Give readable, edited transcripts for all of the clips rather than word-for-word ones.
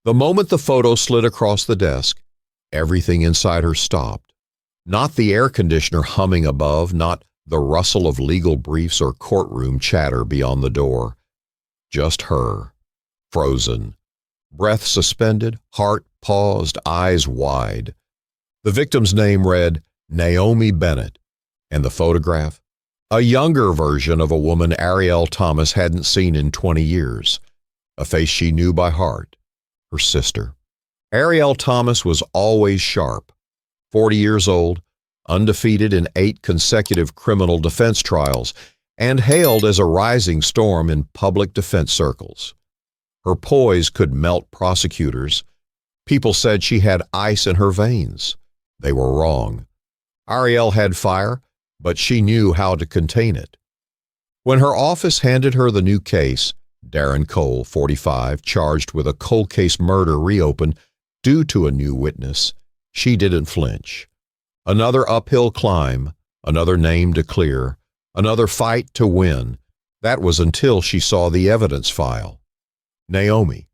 The moment the photo slid across the desk, everything inside her stopped. Not the air conditioner humming above, not the rustle of legal briefs or courtroom chatter beyond the door. Just her, frozen, breath suspended, heart paused, eyes wide. The victim's name read Naomi Bennett, and the photograph, a younger version of a woman Arielle Thomas hadn't seen in 20 years, a face she knew by heart, her sister. Arielle Thomas was always sharp, 40 years old, undefeated in 8 consecutive criminal defense trials, and hailed as a rising storm in public defense circles. Her poise could melt prosecutors. People said she had ice in her veins. They were wrong. Arielle had fire, but she knew how to contain it. When her office handed her the new case, Darren Cole, 45, charged with a cold case murder reopened due to a new witness, she didn't flinch. Another uphill climb, another name to clear, another fight to win. That was until she saw the evidence file. Naomi.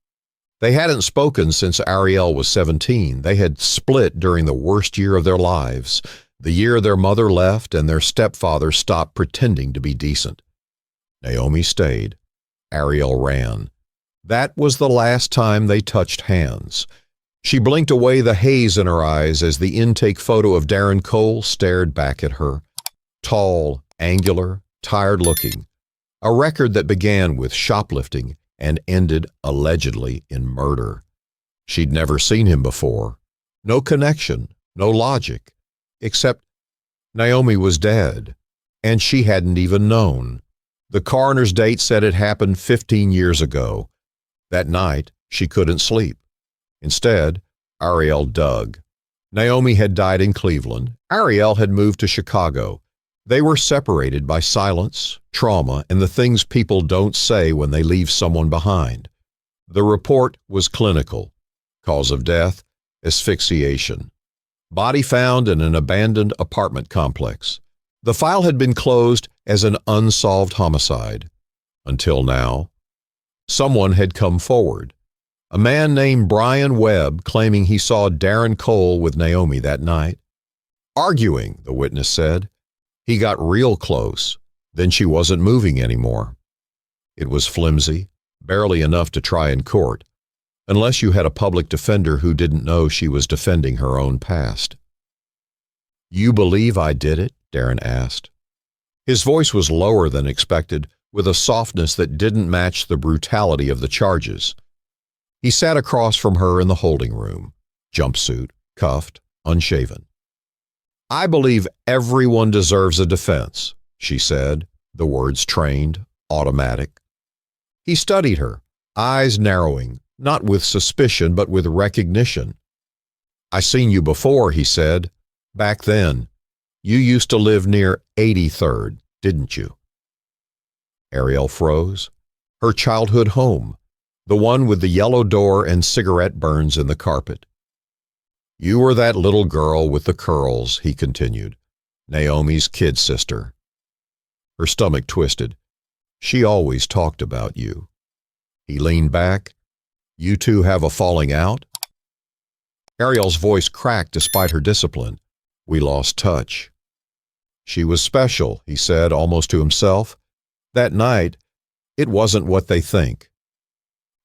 They hadn't spoken since Arielle was 17. They had split during the worst year of their lives, the year their mother left and their stepfather stopped pretending to be decent. Naomi stayed. Arielle ran. That was the last time they touched hands. She blinked away the haze in her eyes as the intake photo of Darren Cole stared back at her. Tall, angular, tired-looking. A record that began with shoplifting and ended, allegedly, in murder. She'd never seen him before. No connection, no logic, except Naomi was dead, and she hadn't even known. The coroner's date said it happened 15 years ago. That night, she couldn't sleep. Instead, Arielle dug. Naomi had died in Cleveland. Arielle had moved to Chicago. They were separated by silence, trauma, and the things people don't say when they leave someone behind. The report was clinical. Cause of death, asphyxiation. Body found in an abandoned apartment complex. The file had been closed as an unsolved homicide. Until now. Someone had come forward. A man named Brian Webb claiming he saw Darren Cole with Naomi that night. Arguing, the witness said. He got real close. Then she wasn't moving anymore. It was flimsy, barely enough to try in court, unless you had a public defender who didn't know she was defending her own past. "You believe I did it?" Darren asked. His voice was lower than expected, with a softness that didn't match the brutality of the charges. He sat across from her in the holding room, jumpsuit, cuffed, unshaven. "I believe everyone deserves a defense," she said, the words trained, automatic. He studied her, eyes narrowing, not with suspicion but with recognition. "I seen you before," he said. "Back then. You used to live near 83rd, didn't you?" Arielle froze. Her childhood home, the one with the yellow door and cigarette burns in the carpet. "You were that little girl with the curls," he continued. "Naomi's kid sister." Her stomach twisted. "She always talked about you." He leaned back. "You two have a falling out?" Arielle's voice cracked despite her discipline. "We lost touch." "She was special," he said, almost to himself. "That night, it wasn't what they think."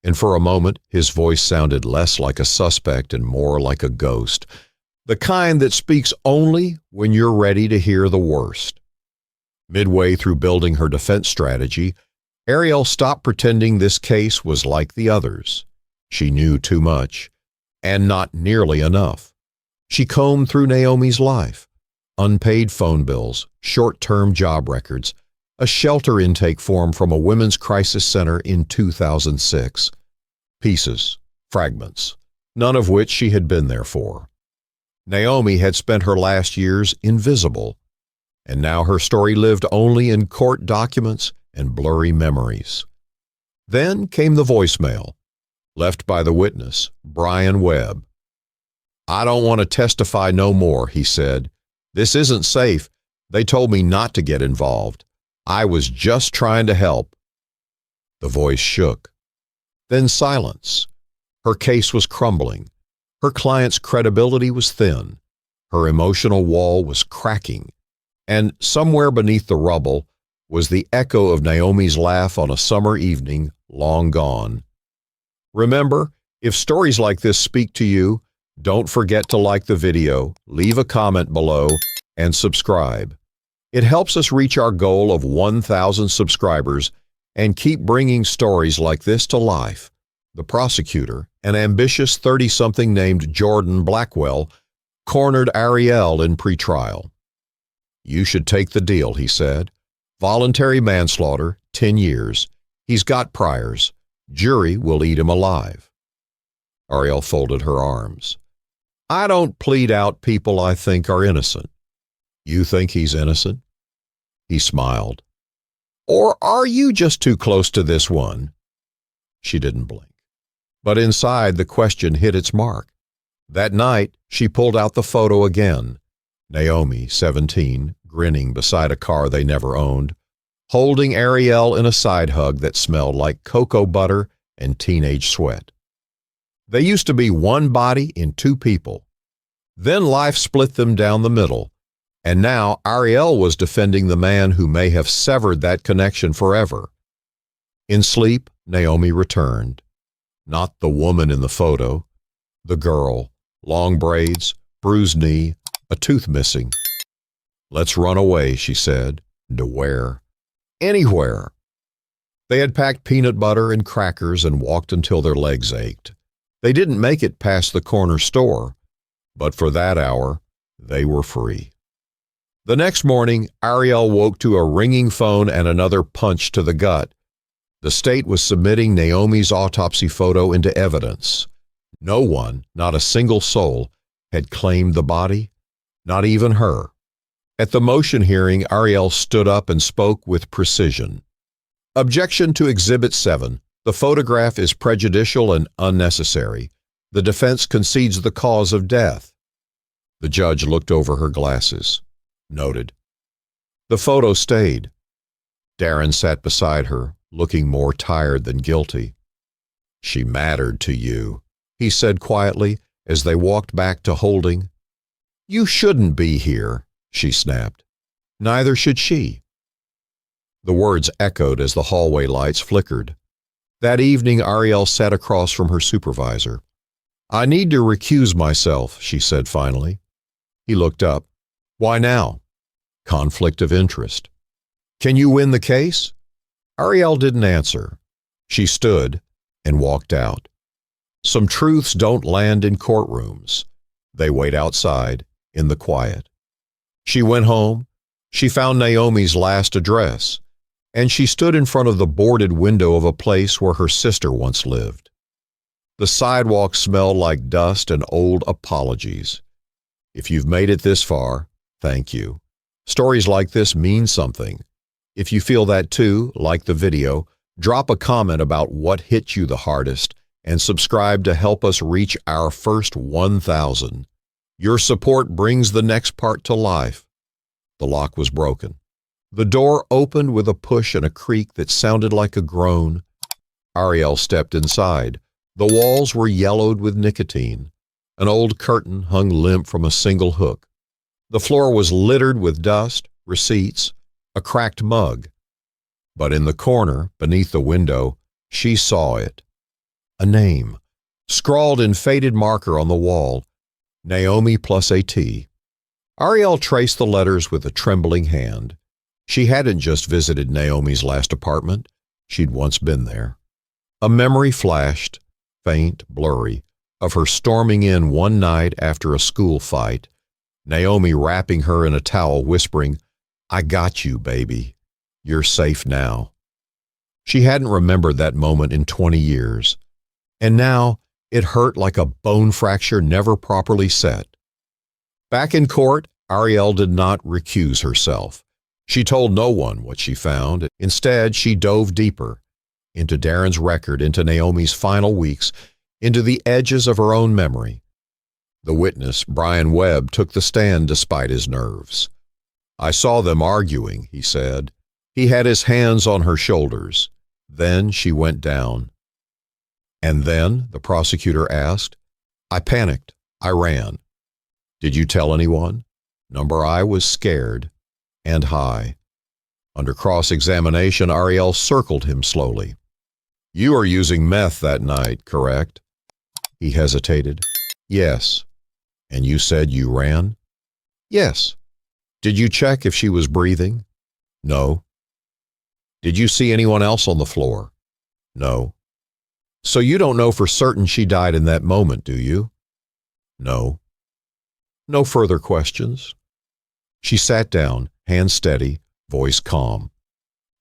And for a moment, his voice sounded less like a suspect and more like a ghost, the kind that speaks only when you're ready to hear the worst. Midway through building her defense strategy, Arielle stopped pretending this case was like the others. She knew too much, and not nearly enough. She combed through Naomi's life. Unpaid phone bills, short-term job records, a shelter intake form from a women's crisis center in 2006. Pieces, fragments, none of which she had been there for. Naomi had spent her last years invisible, and now her story lived only in court documents and blurry memories. Then came the voicemail, left by the witness, Brian Webb. "I don't want to testify no more," he said. "This isn't safe. They told me not to get involved. I was just trying to help." The voice shook. Then silence. Her case was crumbling. Her client's credibility was thin. Her emotional wall was cracking. And somewhere beneath the rubble was the echo of Naomi's laugh on a summer evening long gone. Remember, if stories like this speak to you, don't forget to like the video, leave a comment below, and subscribe. It helps us reach our goal of 1,000 subscribers and keep bringing stories like this to life. The prosecutor, an ambitious 30-something named Jordan Blackwell, cornered Ariel in pretrial. "You should take the deal," he said. "Voluntary manslaughter, 10 years. He's got priors. Jury will eat him alive." Ariel folded her arms. "I don't plead out people I think are innocent." "You think he's innocent?" He smiled. "Or are you just too close to this one?" She didn't blink. But inside, the question hit its mark. That night, she pulled out the photo again. Naomi, 17, grinning beside a car they never owned, holding Ariel in a side hug that smelled like cocoa butter and teenage sweat. They used to be one body in two people. Then life split them down the middle, and now Ariel was defending the man who may have severed that connection forever. In sleep, Naomi returned. Not the woman in the photo. The girl, long braids, bruised knee, a tooth missing. "Let's run away," she said. "To where?" "Anywhere." They had packed peanut butter and crackers and walked until their legs ached. They didn't make it past the corner store, but for that hour, they were free. The next morning, Ariel woke to a ringing phone and another punch to the gut. The state was submitting Naomi's autopsy photo into evidence. No one, not a single soul, had claimed the body, not even her. At the motion hearing, Ariel stood up and spoke with precision. "Objection to Exhibit 7. The photograph is prejudicial and unnecessary. The defense concedes the cause of death." The judge looked over her glasses. Noted. The photo stayed. Darren sat beside her, looking more tired than guilty. "She mattered to you," he said quietly as they walked back to Holding. "You shouldn't be here," she snapped. "Neither should she." The words echoed as the hallway lights flickered. That evening, Ariel sat across from her supervisor. "I need to recuse myself," she said finally. He looked up. "Why now?" "Conflict of interest." "Can you win the case?" Ariel didn't answer. She stood and walked out. Some truths don't land in courtrooms. They wait outside in the quiet. She went home. She found Naomi's last address, and she stood in front of the boarded window of a place where her sister once lived. The sidewalk smelled like dust and old apologies. If you've made it this far, thank you. Stories like this mean something. If you feel that too, like the video, drop a comment about what hit you the hardest and subscribe to help us reach our first 1,000. Your support brings the next part to life. The lock was broken. The door opened with a push and a creak that sounded like a groan. Ariel stepped inside. The walls were yellowed with nicotine. An old curtain hung limp from a single hook. The floor was littered with dust, receipts, a cracked mug. But in the corner, beneath the window, she saw it. A name, scrawled in faded marker on the wall, Naomi plus a T. Ariel traced the letters with a trembling hand. She hadn't just visited Naomi's last apartment. She'd once been there. A memory flashed, faint, blurry, of her storming in one night after a school fight, Naomi wrapping her in a towel, whispering, "I got you, baby. You're safe now." She hadn't remembered that moment in 20 years, and now it hurt like a bone fracture never properly set. Back in court, Ariel did not recuse herself. She told no one what she found. Instead, she dove deeper into Darren's record, into Naomi's final weeks, into the edges of her own memory. The witness, Brian Webb, took the stand despite his nerves. "I saw them arguing," he said. He had his hands on her shoulders. Then she went down. And then, the prosecutor asked. I panicked. I ran. Did you tell anyone? Number I was scared and high. Under cross-examination, Ariel circled him slowly. You were using meth that night, correct? He hesitated. Yes. And you said you ran? Yes. Did you check if she was breathing? No. Did you see anyone else on the floor? No. So you don't know for certain she died in that moment, do you? No. No further questions. She sat down, hand steady, voice calm.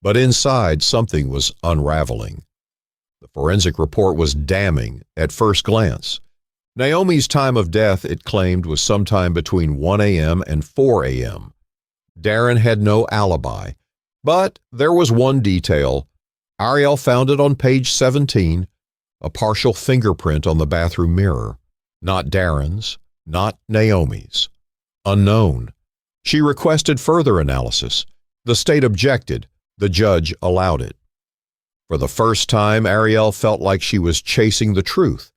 But inside, something was unraveling. The forensic report was damning at first glance. Naomi's time of death, it claimed, was sometime between 1 a.m. and 4 a.m. Darren had no alibi, but there was one detail. Ariel found it on page 17, a partial fingerprint on the bathroom mirror. Not Darren's, not Naomi's. Unknown. She requested further analysis. The state objected. The judge allowed it. For the first time, Ariel felt like she was chasing the truth,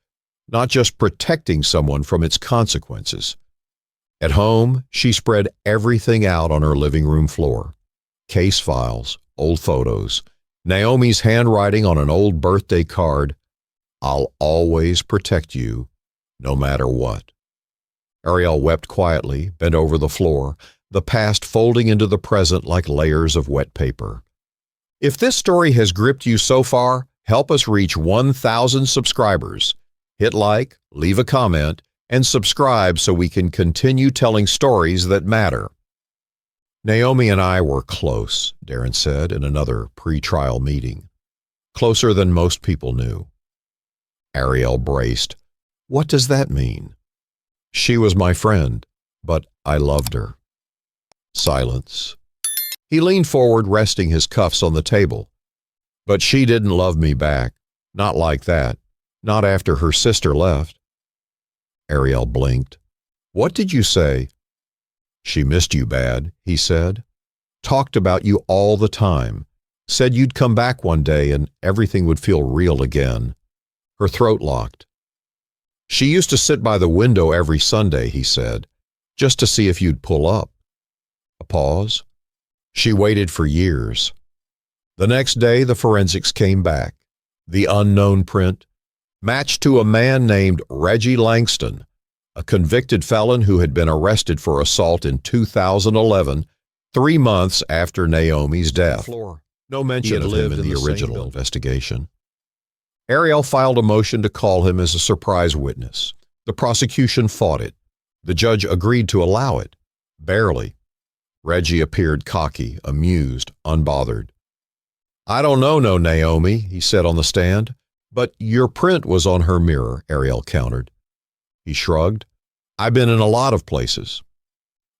not just protecting someone from its consequences. At home, she spread everything out on her living room floor. Case files, old photos, Naomi's handwriting on an old birthday card. I'll always protect you, no matter what. Ariel wept quietly, bent over the floor, the past folding into the present like layers of wet paper. If this story has gripped you so far, help us reach 1,000 subscribers. Hit like, leave a comment, and subscribe so we can continue telling stories that matter. Naomi and I were close, Darren said in another pre-trial meeting. Closer than most people knew. Ariel braced. What does that mean? She was my friend, but I loved her. Silence. He leaned forward, resting his cuffs on the table. But she didn't love me back. Not like that. Not after her sister left. Ariel blinked. What did you say? She missed you bad, he said. Talked about you all the time. Said you'd come back one day and everything would feel real again. Her throat locked. She used to sit by the window every Sunday, he said, just to see if you'd pull up. A pause. She waited for years. The next day, the forensics came back. The unknown print, matched to a man named Reggie Langston, a convicted felon who had been arrested for assault in 2011, 3 months after Naomi's death. No mention of him in the original investigation. Ariel filed a motion to call him as a surprise witness. The prosecution fought it. The judge agreed to allow it. Barely. Reggie appeared cocky, amused, unbothered. I don't know, Naomi, he said on the stand. But your print was on her mirror, Ariel countered. He shrugged. I've been in a lot of places.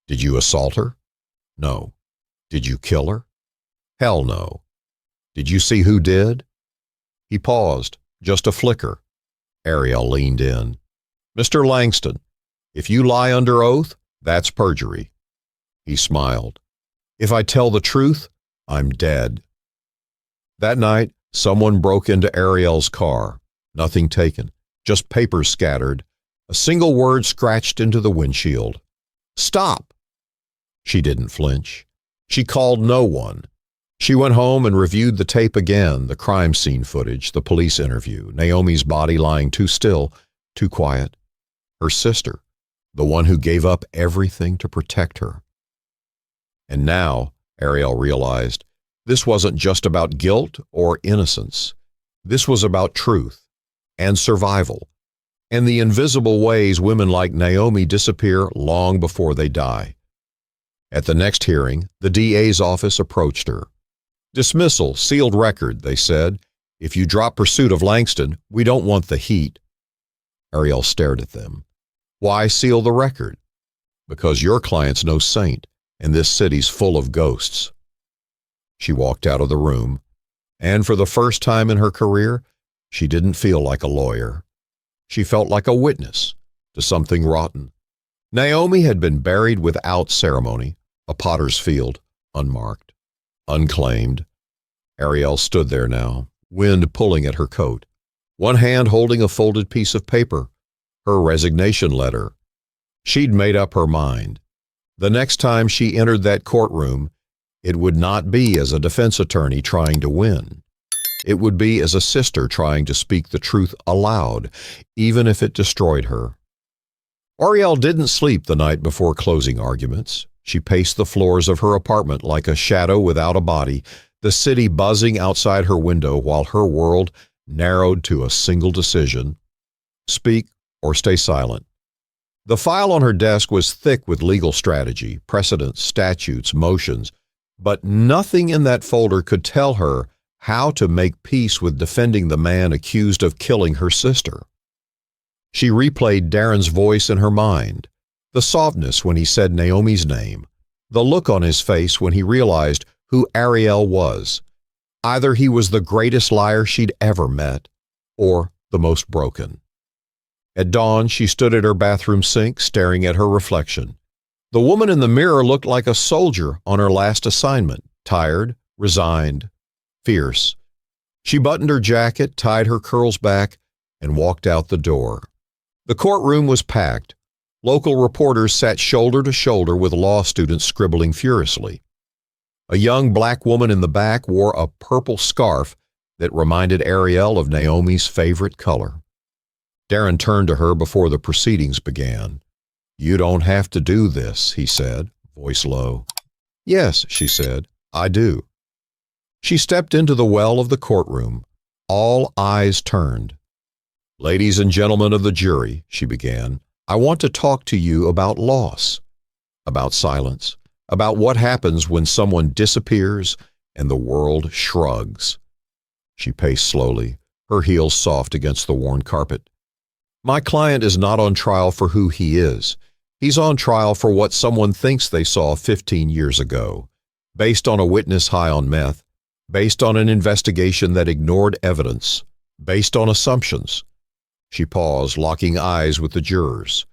Did you assault her? No. Did you kill her? Hell no. Did you see who did? He paused, just a flicker. Ariel leaned in. Mr. Langston, if you lie under oath, that's perjury. He smiled. If I tell the truth, I'm dead. That night, someone broke into Ariel's car. Nothing taken, just papers scattered. A single word scratched into the windshield. Stop! She didn't flinch. She called no one. She went home and reviewed the tape again, the crime scene footage, the police interview, Naomi's body lying too still, too quiet. Her sister, the one who gave up everything to protect her. And now, Ariel realized, this wasn't just about guilt or innocence. This was about truth and survival and the invisible ways women like Naomi disappear long before they die. At the next hearing, the DA's office approached her. Dismissal, sealed record, they said. If you drop pursuit of Langston, we don't want the heat. Ariel stared at them. Why seal the record? Because your client's no saint, and this city's full of ghosts. She walked out of the room, and for the first time in her career, she didn't feel like a lawyer. She felt like a witness to something rotten. Naomi had been buried without ceremony, a potter's field, unmarked, unclaimed. Ariel stood there now, wind pulling at her coat. one hand holding a folded piece of paper, her resignation letter. She'd made up her mind. The next time she entered that courtroom, it would not be as a defense attorney trying to win. It would be as a sister trying to speak the truth aloud, even if it destroyed her. Ariel didn't sleep the night before closing arguments. She paced the floors of her apartment like a shadow without a body, the city buzzing outside her window while her world narrowed to a single decision: speak or stay silent. The file on her desk was thick with legal strategy, precedents, statutes, motions, but nothing in that folder could tell her how to make peace with defending the man accused of killing her sister. She replayed Darren's voice in her mind, the softness when he said Naomi's name, the look on his face when he realized who Ariel was. Either he was the greatest liar she'd ever met, or the most broken. At dawn, she stood at her bathroom sink, staring at her reflection. The woman in the mirror looked like a soldier on her last assignment, tired, resigned, fierce. She buttoned her jacket, tied her curls back, and walked out the door. The courtroom was packed. Local reporters sat shoulder to shoulder with law students scribbling furiously. A young black woman in the back wore a purple scarf that reminded Ariel of Naomi's favorite color. Darren turned to her before the proceedings began. "You don't have to do this," he said, voice low. "Yes," she said, "I do." She stepped into the well of the courtroom. All eyes turned. "Ladies and gentlemen of the jury," she began, "I want to talk to you about loss, about silence, about what happens when someone disappears and the world shrugs." She paced slowly, her heels soft against the worn carpet. "My client is not on trial for who he is. He's on trial for what someone thinks they saw 15 years ago, based on a witness high on meth, based on an investigation that ignored evidence, based on assumptions." She paused, locking eyes with the jurors.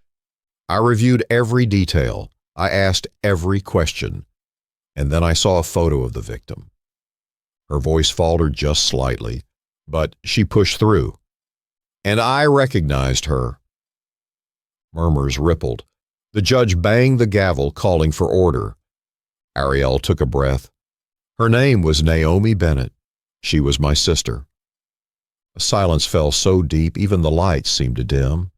"I reviewed every detail. I asked every question. And then I saw a photo of the victim." Her voice faltered just slightly, but she pushed through. "And I recognized her." Murmurs rippled. The judge banged the gavel, calling for order. Ariel took a breath. "Her name was Naomi Bennett. She was my sister." A silence fell so deep even the lights seemed to dim.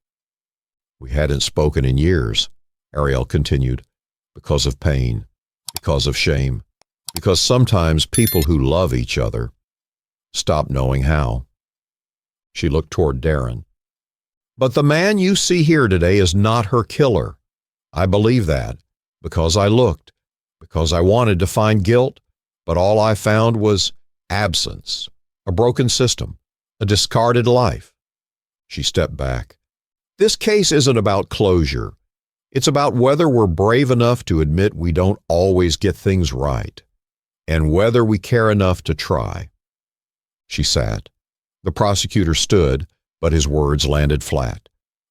"We hadn't spoken in years," Ariel continued, "because of pain, because of shame, because sometimes people who love each other stop knowing how." She looked toward Darren. "But the man you see here today is not her killer. I believe that, because I looked, because I wanted to find guilt, but all I found was absence, a broken system, a discarded life." She stepped back. "This case isn't about closure. It's about whether we're brave enough to admit we don't always get things right, and whether we care enough to try." She sat. The prosecutor stood, but his words landed flat.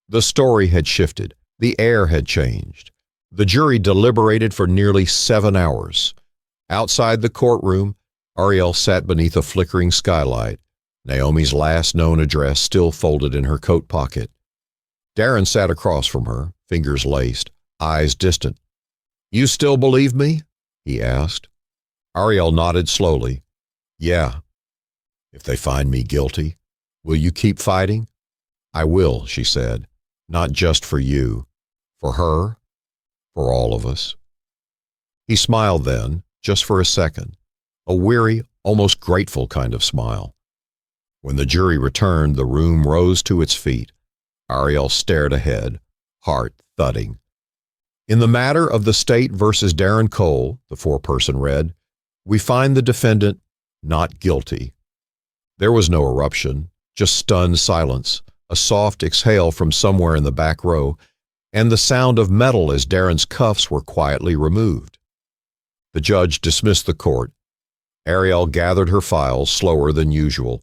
The story had shifted. The air had changed. The jury deliberated for nearly 7 hours. Outside the courtroom, Ariel sat beneath a flickering skylight, Naomi's last known address still folded in her coat pocket. Darren sat across from her, fingers laced, eyes distant. "You still believe me?" he asked. Ariel nodded slowly. "Yeah." "If they find me guilty, will you keep fighting?" "I will," she said. "Not just for you. For her. For all of us." He smiled then, just for a second. A weary, almost grateful kind of smile. When the jury returned, the room rose to its feet. Ariel stared ahead, heart thudding. "In the matter of the state versus Darren Cole," the four-person read, "we find the defendant not guilty." There was no eruption, just stunned silence, a soft exhale from somewhere in the back row, and the sound of metal as Darren's cuffs were quietly removed. The judge dismissed the court. Ariel gathered her files slower than usual.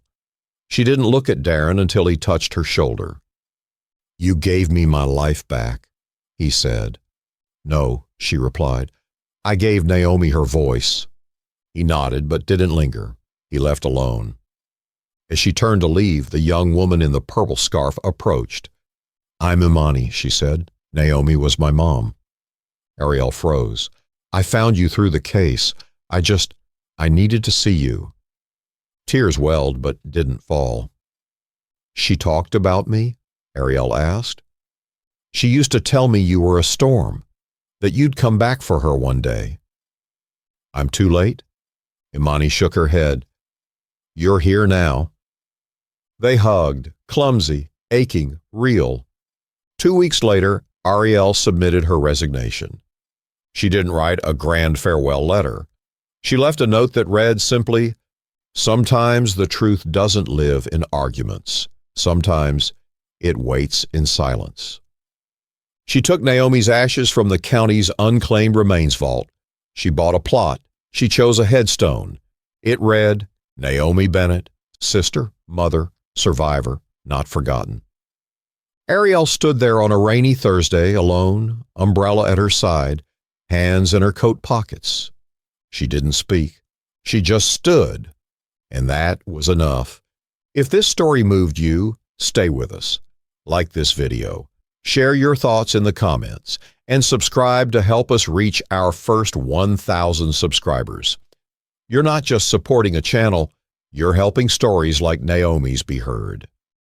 She didn't look at Darren until he touched her shoulder. "You gave me my life back," he said. "No," she replied. "I gave Naomi her voice." He nodded but didn't linger. He left alone. As she turned to leave, the young woman in the purple scarf approached. "I'm Imani," she said. "Naomi was my mom." Ariel froze. "I found you through the case. I needed to see you." Tears welled but didn't fall. "She talked about me?" Ariel asked. "She used to tell me you were a storm, that you'd come back for her one day." "I'm too late?" Imani shook her head. "You're here now." They hugged, clumsy, aching, real. 2 weeks later, Ariel submitted her resignation. She didn't write a grand farewell letter. She left a note that read simply, "Sometimes the truth doesn't live in arguments. Sometimes it waits in silence." She took Naomi's ashes from the county's unclaimed remains vault. She bought a plot. She chose a headstone. It read, "Naomi Bennett, sister, mother, survivor, not forgotten." Ariel stood there on a rainy Thursday, alone, umbrella at her side, hands in her coat pockets. She didn't speak. She just stood, and that was enough. If this story moved you, stay with us. Like this video, share your thoughts in the comments, and subscribe to help us reach our first 1,000 subscribers. You're not just supporting a channel, you're helping stories like Naomi's be heard.